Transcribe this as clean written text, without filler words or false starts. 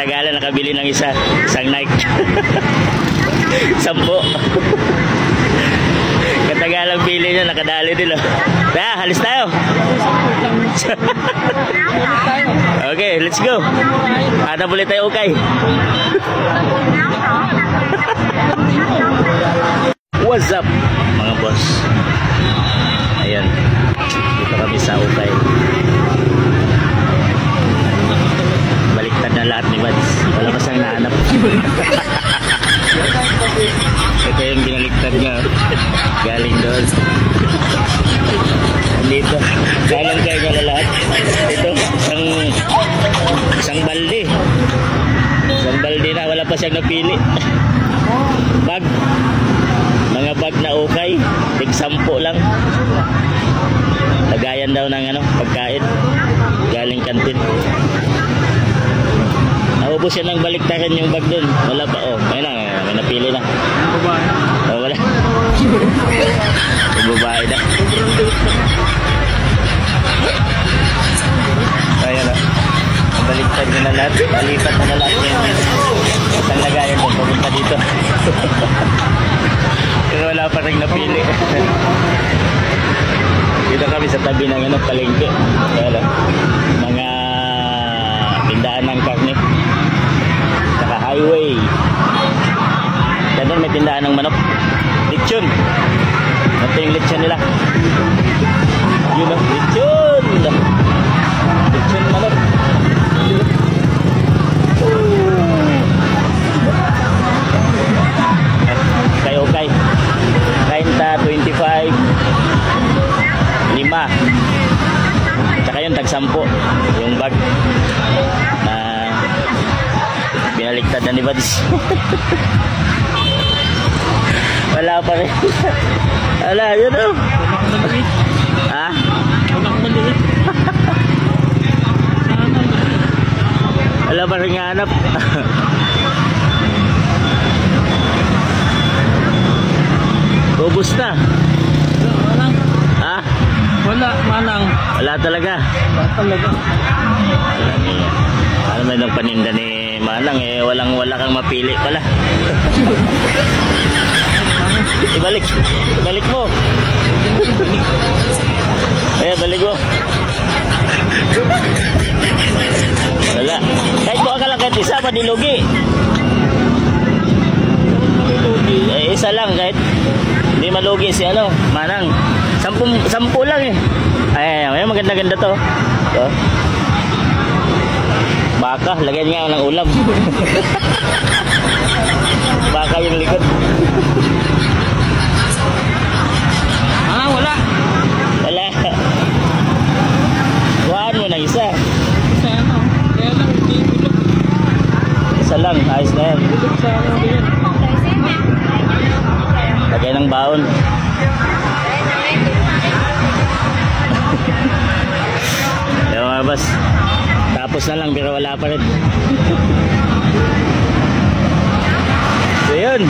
Katagalan nakabili ng isang Nike. 10. Katagalang pili niya, nakadali din. Kaya, halis tayo. Okay, let's go. Hanap ulit tayo, okay. What's up, mga boss? Ayan, dito kami sa okay. Baliktad na lahat ni Mads. Wala pa siyang nahanap. Ito yung binaliktad niya. Galing doon. Dito. Galang kayo niya na lahat. Ito, isang balde. Isang balde na wala pa siyang napili. Bag. Mga bag na okay. Tig 10 lang. Lagayan daw ng pagkain. Galing kantin. Naubos siya ng baliktaran yung bag dun. Wala pa. Oh, may napili na. Oh, wala. Babae na. Ayan na. Baliktad nyo na lahat. Malipat na lahat yan. Isang lagayan doon. Pupunta dito. Pero wala pa rin napili. Dito kami sa tabi ng palengke. Ayan na. Mga tindahan ng karne. Saka highway. Doon may tindahan ng manok. Lechon. Ito yung lechon nila. Yun o, lechon. Lechon manok. Okay. 30, 25, 5. Tsaka yung tag 10. Yung bag na binaliktad na ni Bads. Wala pa rin. Wala, yun o. Ha? Wala pa rin hanap. Ubus na. Wala. Ha? Wala, manang. Wala talaga. Wala talaga. Wala niya. Ano may nang paninda ni Manang wala kang mapili pala. Ibalik mo. Ayan, balik mo. Wala. Kahit mo ka lang kahit isa, padilugi. Isa lang kahit hindi malugi si Manang. 10 lang eh. Ay, maganda-ganda to. So, baka, lagyan nga ng ulam. Baka yung likod. Wala. Wala. Kuhaan mo ng isa. Isa kaya lang, hindi bulok. Isa lang, ayos na yan. Bulok sa yan. Lagay ng baon. Yung mga boss, tapos na lang pero wala pa rin. So yun.